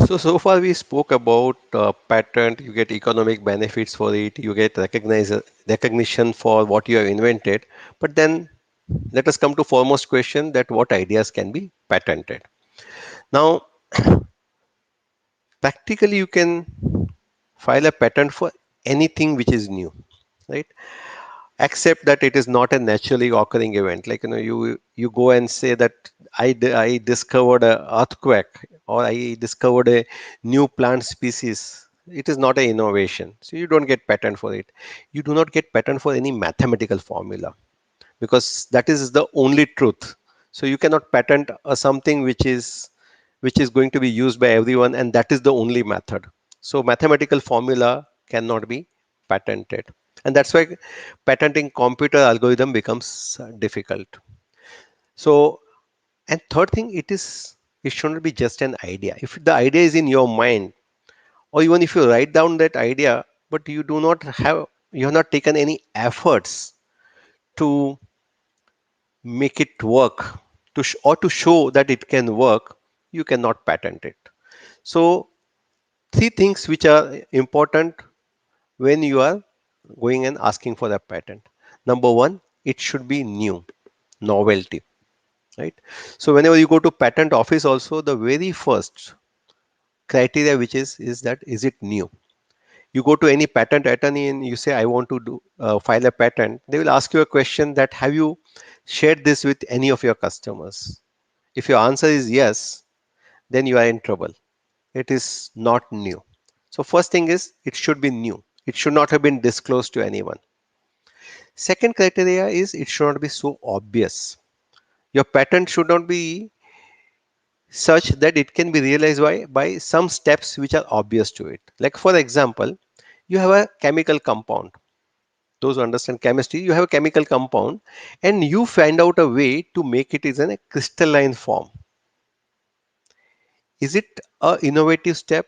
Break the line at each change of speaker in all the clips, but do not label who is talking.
So far we spoke about patent, you get economic benefits for it, you get recognition for what you have invented. But then let us come to foremost question that what ideas can be patented. Now, practically you can file a patent for anything which is new, right? Except that it is not a naturally occurring event. Like, you go and say that I discovered a earthquake, or I discovered a new plant species. It is not an innovation, so you don't get patent for it. You do not get patent for any mathematical formula, because that is the only truth. So you cannot patent something which is going to be used by everyone, and that is the only method. So mathematical formula cannot be patented, and that's why patenting computer algorithm becomes difficult. So, and third thing, it shouldn't be just an idea. If the idea is in your mind, or even if you write down that idea, but you have not taken any efforts to make it work, or to show that it can work, you cannot patent it. So three things which are important when you are going and asking for a patent. Number one, it should be new, novelty, right? So whenever you go to patent office also, the very first criteria which is that is it new. You go to any patent attorney and you say I want to file a patent, they will ask you a question that have you shared this with any of your customers. If your answer is yes, then you are in trouble. It is not new. So first thing is it should be new. It should not have been disclosed to anyone. Second criteria is it should not be so obvious. Your patent should not be such that it can be realized by some steps which are obvious to it. Like for example, you have a chemical compound. Those who understand chemistry, you have a chemical compound and you find out a way to make it is in a crystalline form. Is it a innovative step?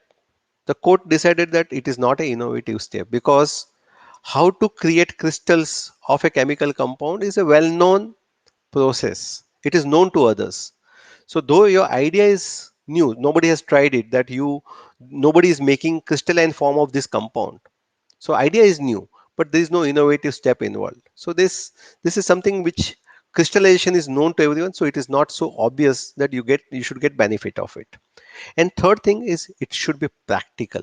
The court decided that it is not an innovative step, because how to create crystals of a chemical compound is a well-known process. It is known to others. So though your idea is new, nobody has tried it, nobody is making crystalline form of this compound. So idea is new, but there is no innovative step involved. So this is something which crystallization is known to everyone, so it is not so obvious that you should get benefit of it. And third thing is it should be practical.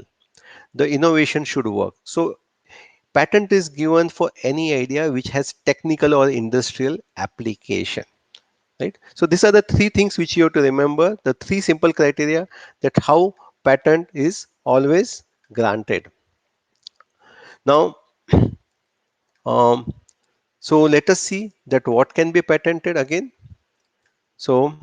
The innovation should work. So patent is given for any idea which has technical or industrial application, right? So these are the three things which you have to remember, the three simple criteria that how patent is always granted. Now, um, so let us see that what can be patented again. So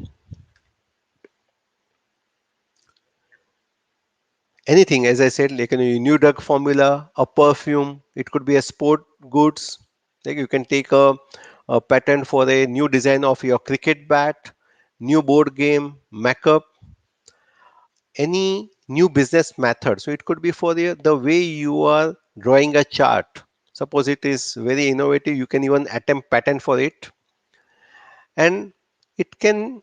anything, as I said, like a new drug formula, a perfume, it could be a sport goods. Like you can take a patent for a new design of your cricket bat, new board game, makeup, any new business method. So it could be for the way you are drawing a chart. Suppose it is very innovative, you can even attempt patent for it, and it can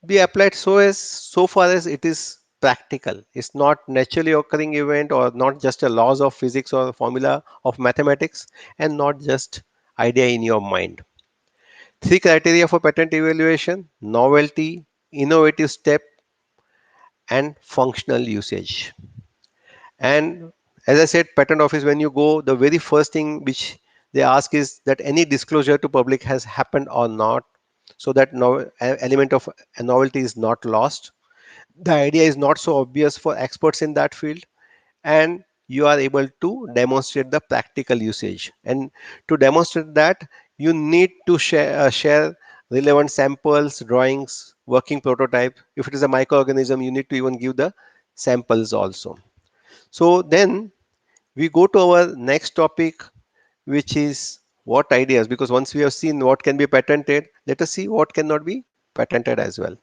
be applied so far as it is practical. It's not naturally occurring event, or not just a laws of physics or formula of mathematics, and not just idea in your mind. Three criteria for patent evaluation: novelty, innovative step, and functional usage. And as I said, patent office, when you go, the very first thing which they ask is that any disclosure to public has happened or not, so that no element of a novelty is not lost. The idea is not so obvious for experts in that field, and you are able to demonstrate the practical usage. And to demonstrate that, you need to share relevant samples, drawings, working prototype. If it is a microorganism, you need to even give the samples also. So then we go to our next topic, which is what ideas, because once we have seen what can be patented, let us see what cannot be patented as well.